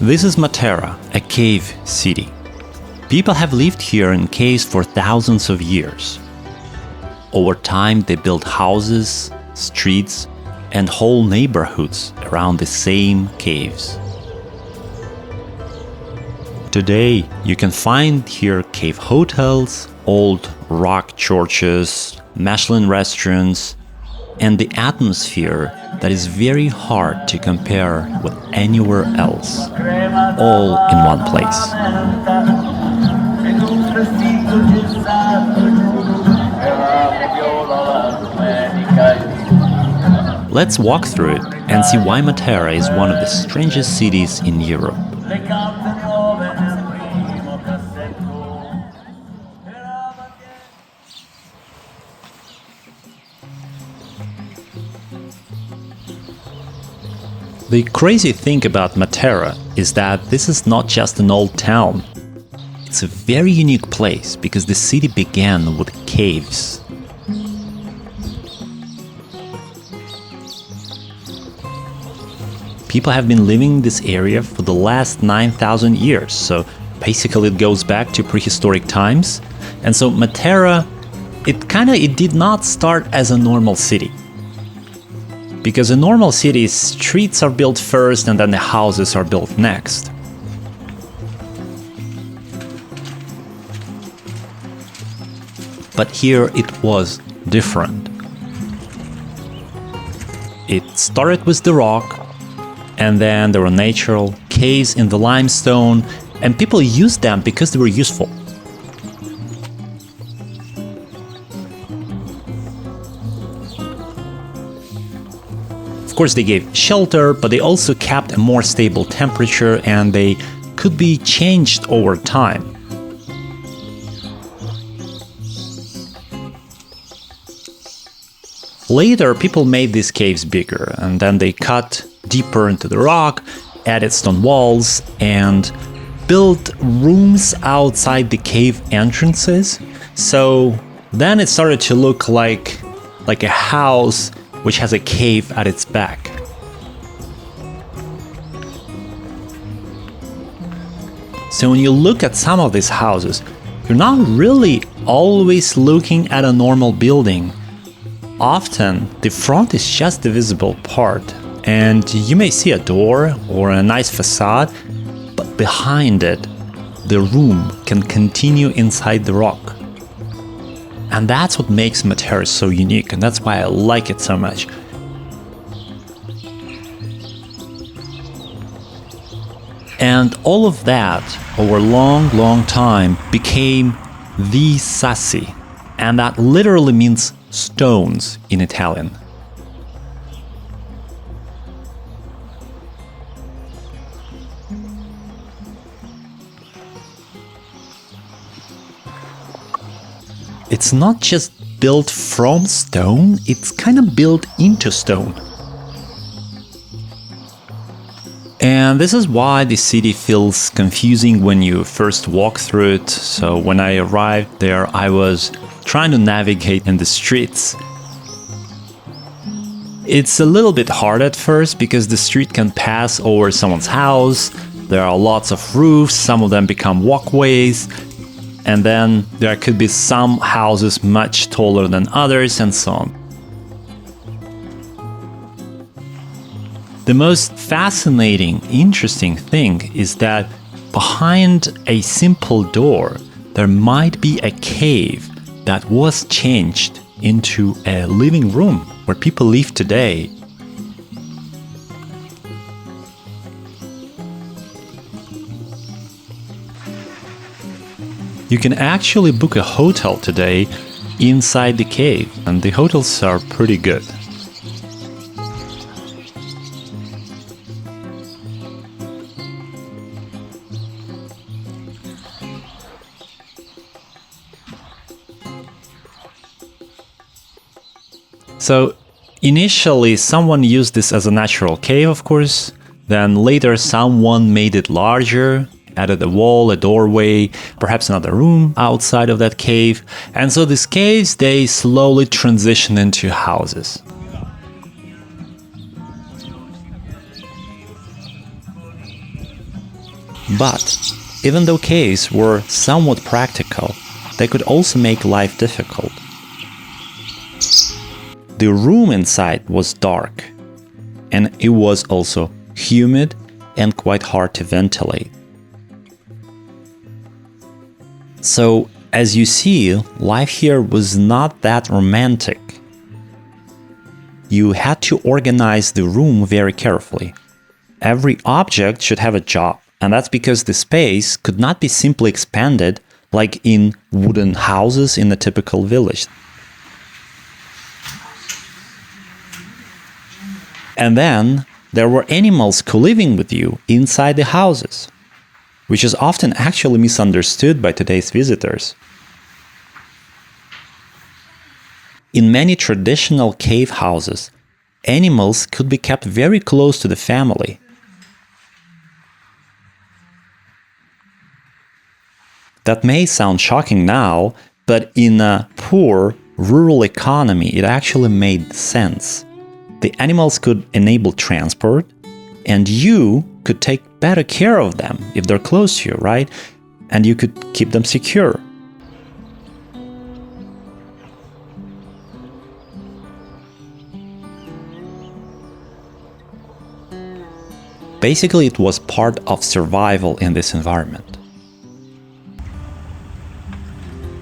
This is Matera, a cave city. People have lived here in caves for thousands of years. Over time, they built houses, streets, and whole neighborhoods around the same caves. Today, you can find here cave hotels, old rock churches, Michelin restaurants, and the atmosphere that is very hard to compare with anywhere else, all in one place. Let's walk through it and see why Matera is one of the strangest cities in Europe. The crazy thing about Matera is that this is not just an old town. It's a very unique place because the city began with caves. People have been living in this area for the last 9,000 years, so basically it goes back to prehistoric times. And so Matera, it did not start as a normal city. Because in normal cities, streets are built first and then the houses are built next. But here it was different. It started with the rock, and then there were natural caves in the limestone, and people used them because they were useful. Of course, they gave shelter, but they also kept a more stable temperature and they could be changed over time. Later, people made these caves bigger and then they cut deeper into the rock, added stone walls, and built rooms outside the cave entrances. So then it started to look like a house which has a cave at its back. So when you look at some of these houses, you're not really always looking at a normal building. Often, the front is just the visible part, and you may see a door or a nice facade, but behind it, the room can continue inside the rock. And that's what makes Matera so unique, and that's why I like it so much. And all of that, over a long time, became the Sassi, and that literally means stones in Italian. It's not just built from stone, it's kind of built into stone. And this is why the city feels confusing when you first walk through it. So when I arrived there, I was trying to navigate in the streets. It's a little bit hard at first because the street can pass over someone's house. There are lots of roofs, some of them become walkways. And then there could be some houses much taller than others and so on. The most fascinating, interesting thing is that behind a simple door, there might be a cave that was changed into a living room where people live today. You can actually book a hotel today inside the cave, and the hotels are pretty good. So initially someone used this as a natural cave, of course. Then later someone made it larger, added a wall, a doorway, perhaps another room outside of that cave. And so these caves, they slowly transition into houses. But even though caves were somewhat practical, they could also make life difficult. The room inside was dark, and it was also humid and quite hard to ventilate. So, as you see, life here was not that romantic. You had to organize the room very carefully. Every object should have a job, and that's because the space could not be simply expanded like in wooden houses in a typical village. And then there were animals co-living with you inside the houses, which is often actually misunderstood by today's visitors. In many traditional cave houses, animals could be kept very close to the family. That may sound shocking now, but in a poor rural economy, it actually made sense. The animals could enable transport, and you could take better care of them if they're close to you, right? And you could keep them secure. Basically, it was part of survival in this environment.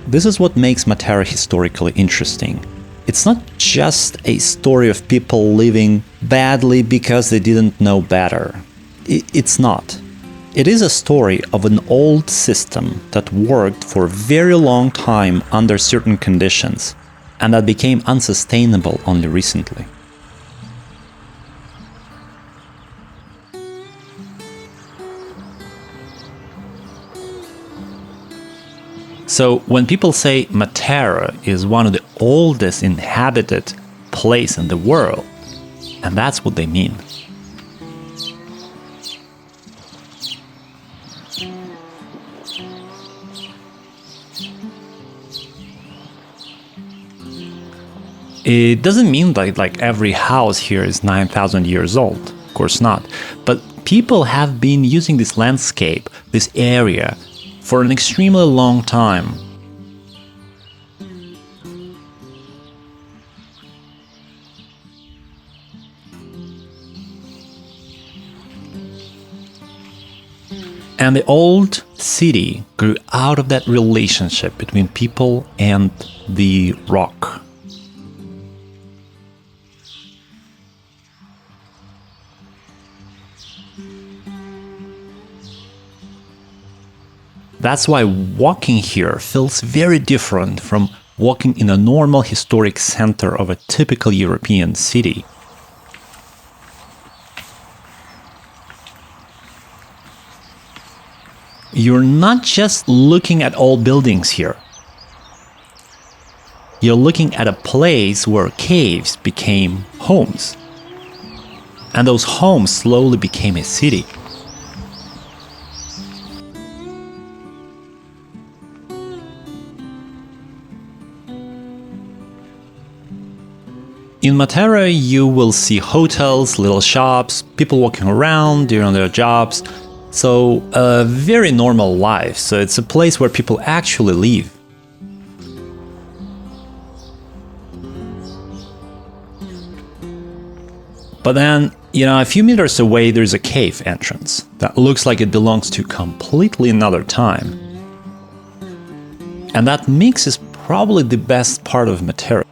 This is what makes Matera historically interesting. It's not just a story of people living badly because they didn't know better. It's not. It is a story of an old system that worked for a very long time under certain conditions, and that became unsustainable only recently. So when people say Matera is one of the oldest inhabited places in the world, and that's what they mean. It doesn't mean that like every house here is 9,000 years old, of course not. But people have been using this landscape, this area, for an extremely long time. And the old city grew out of that relationship between people and the rock. That's why walking here feels very different from walking in a normal historic center of a typical European city. You're not just looking at old buildings here. You're looking at a place where caves became homes. And those homes slowly became a city. In Matera, you will see hotels, little shops, people walking around during their jobs. So, a very normal life. So, it's a place where people actually live. But then, a few meters away, there's a cave entrance that looks like it belongs to completely another time. And that mix is probably the best part of Matera.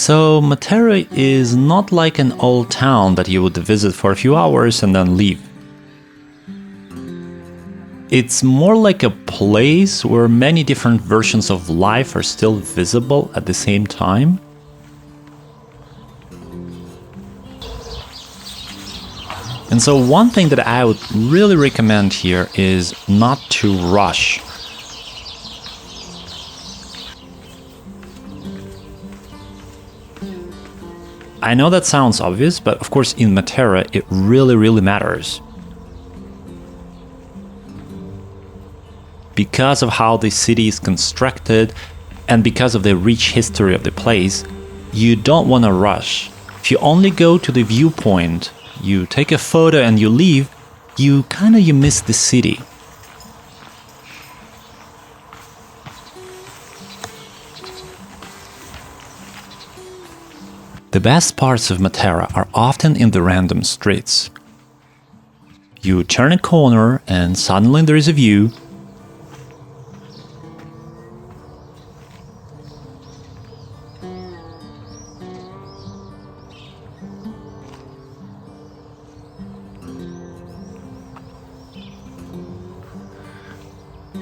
So Matera is not like an old town that you would visit for a few hours and then leave. It's more like a place where many different versions of life are still visible at the same time. And so one thing that I would really recommend here is not to rush. I know that sounds obvious, but of course in Matera it really matters. Because of how the city is constructed and because of the rich history of the place, you don't want to rush. If you only go to the viewpoint, you take a photo and you leave, you miss the city. The best parts of Matera are often in the random streets. You turn a corner and suddenly there is a view.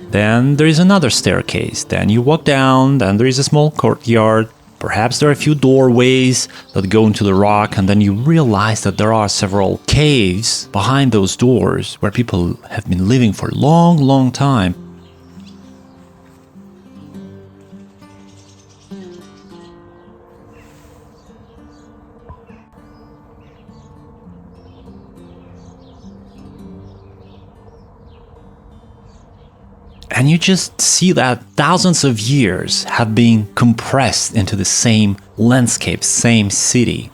Then there is another staircase, then you walk down, then there is a small courtyard, perhaps there are a few doorways that go into the rock, and then you realize that there are several caves behind those doors where people have been living for a long time. And you just see that thousands of years have been compressed into the same landscape, same city,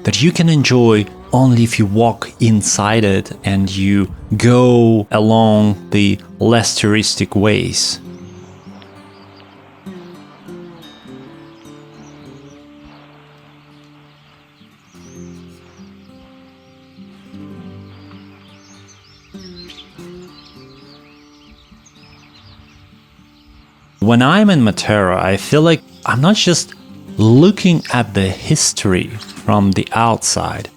that you can enjoy only if you walk inside it and you go along the less touristic ways. When I'm in Matera, I feel like I'm not just looking at the history from the outside.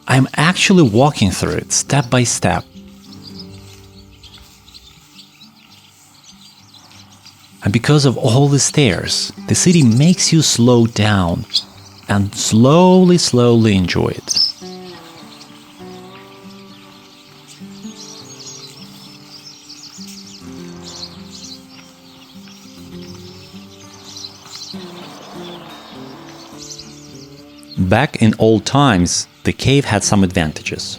I'm actually walking through it step by step. And because of all the stairs, the city makes you slow down and slowly enjoy it. Back in old times, the cave had some advantages.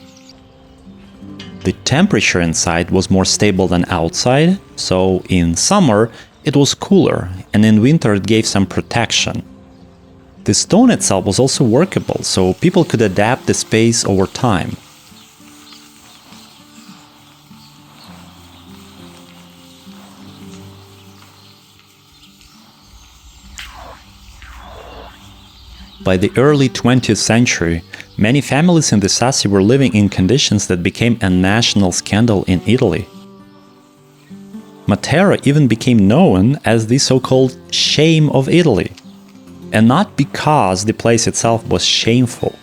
The temperature inside was more stable than outside, so in summer it was cooler, and in winter it gave some protection. The stone itself was also workable, so people could adapt the space over time. By the early 20th century, many families in the Sassi were living in conditions that became a national scandal in Italy. Matera even became known as the so-called shame of Italy. And not because the place itself was shameful,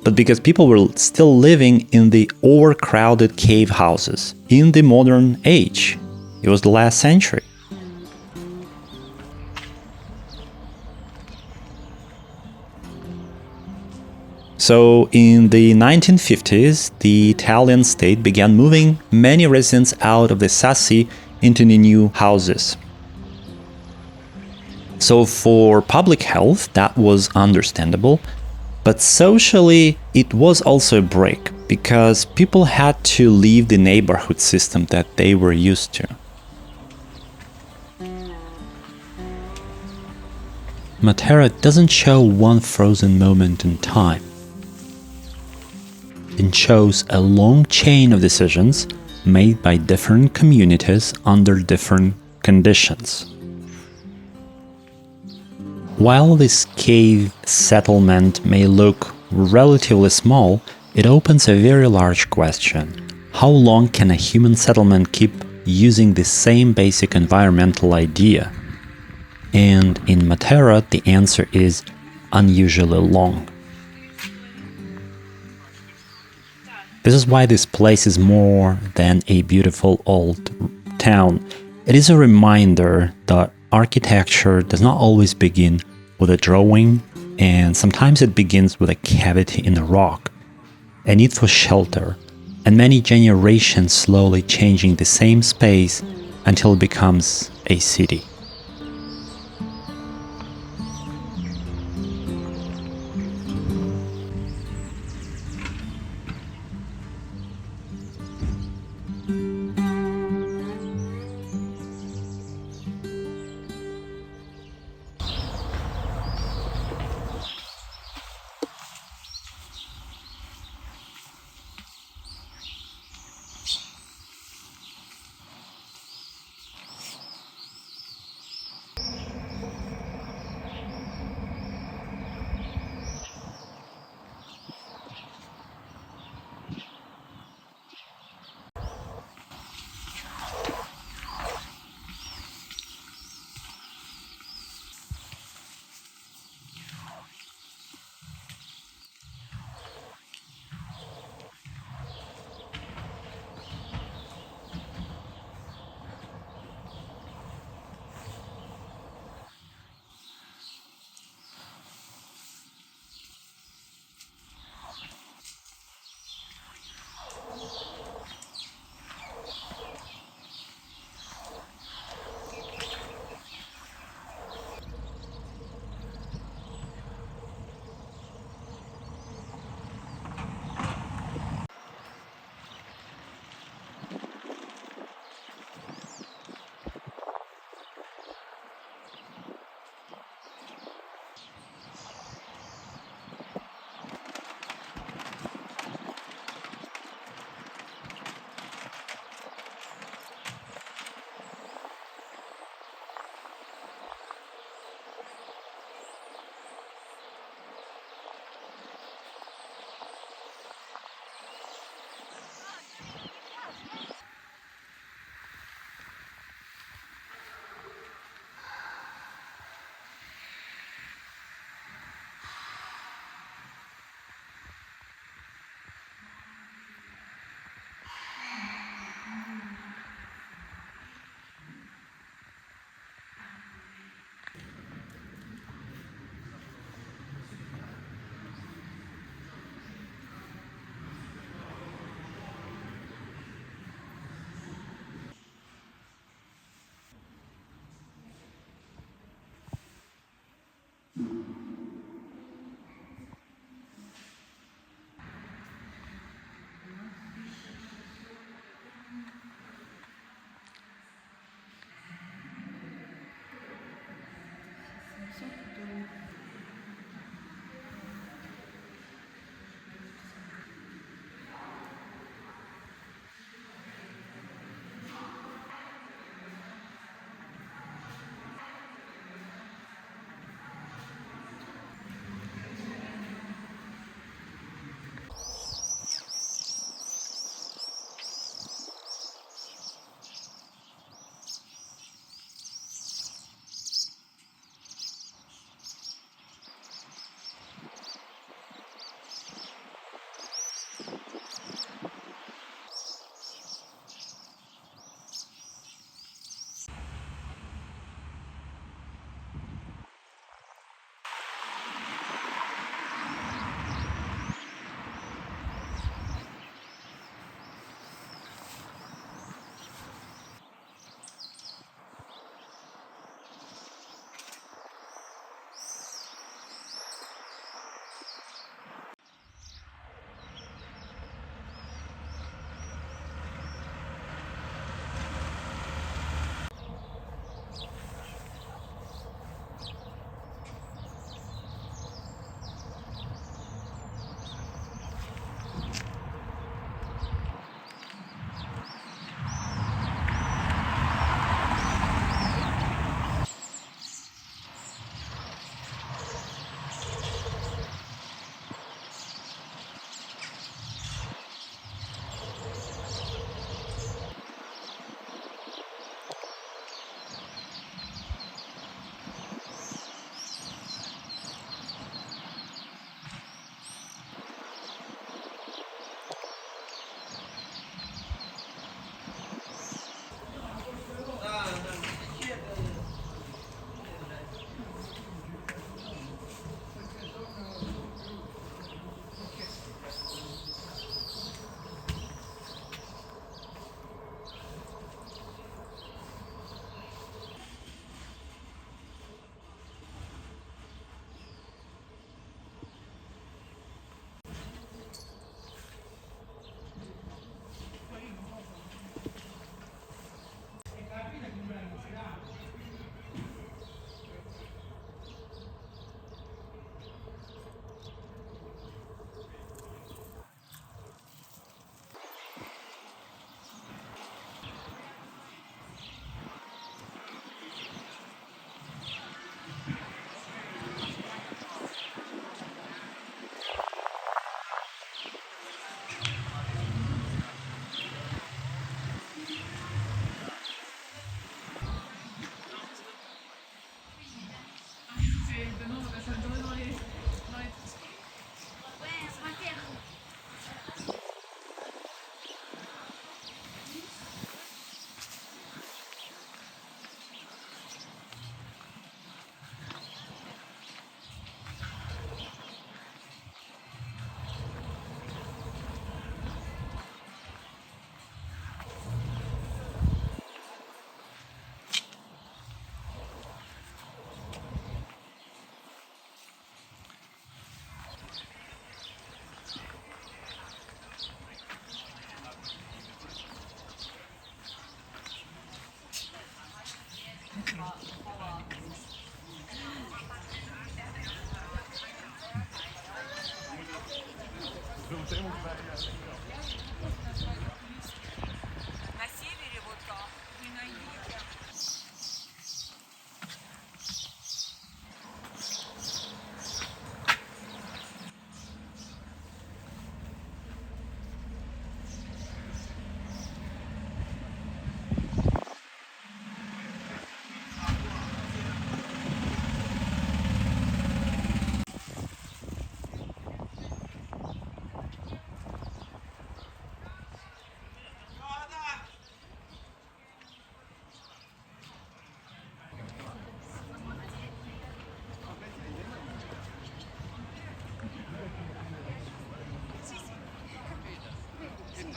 but because people were still living in the overcrowded cave houses in the modern age. It was the last century. So in the 1950s, the Italian state began moving many residents out of the Sassi into the new houses. So for public health, that was understandable, but socially it was also a break, because people had to leave the neighborhood system that they were used to. Matera doesn't show one frozen moment in time. It shows a long chain of decisions made by different communities under different conditions. While this cave settlement may look relatively small, it opens a very large question. How long can a human settlement keep using the same basic environmental idea? And in Matera, the answer is unusually long. This is why this place is more than a beautiful old town. It is a reminder that architecture does not always begin with a drawing, and sometimes it begins with a cavity in the rock, a need for shelter, and many generations slowly changing the same space until it becomes a city.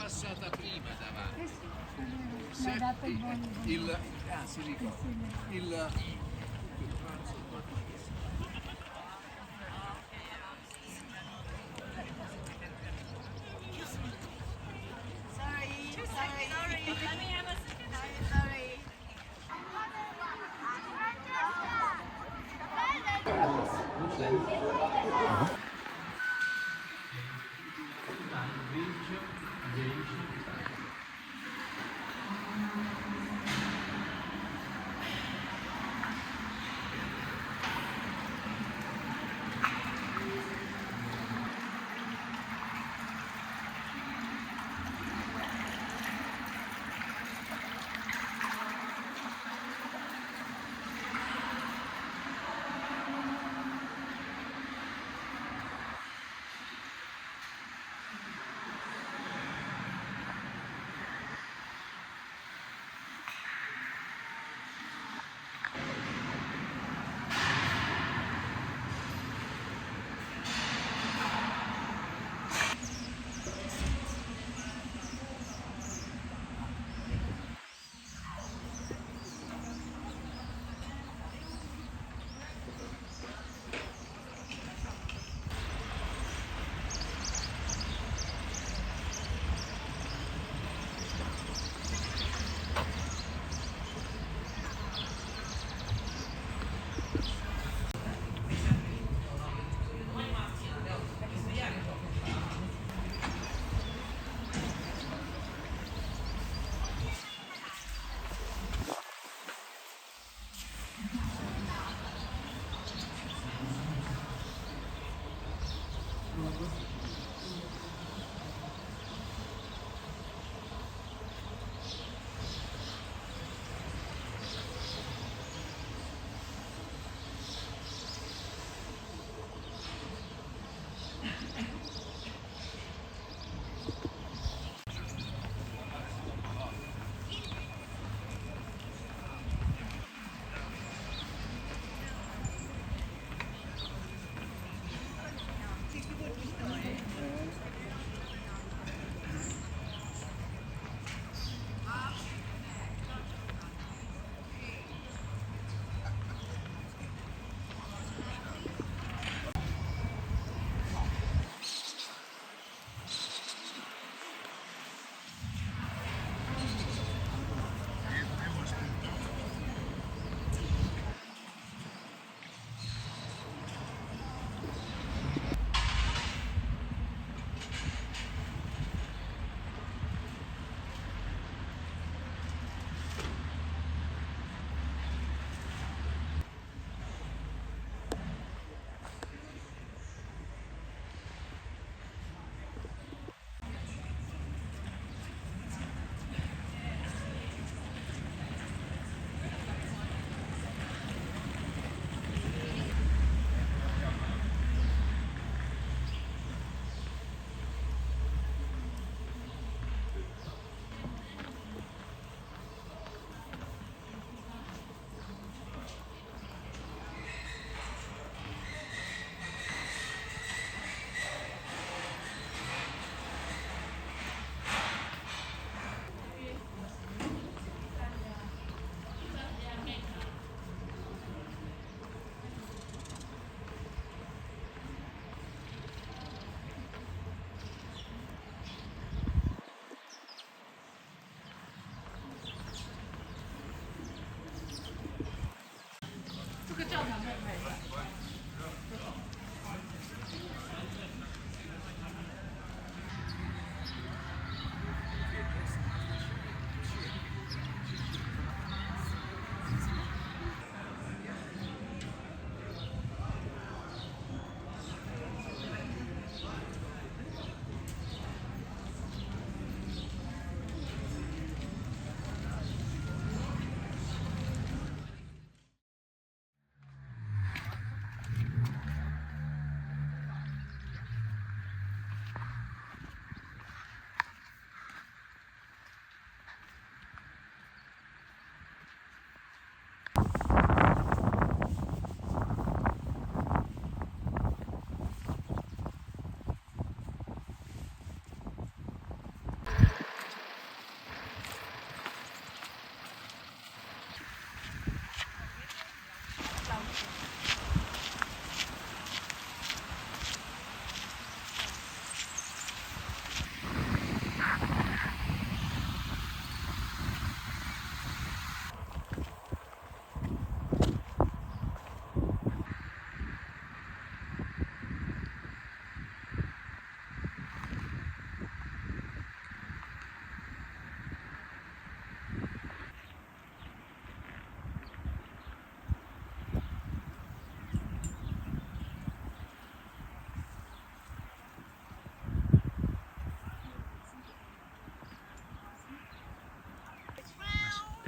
passata prima davanti. Si ricorda.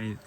I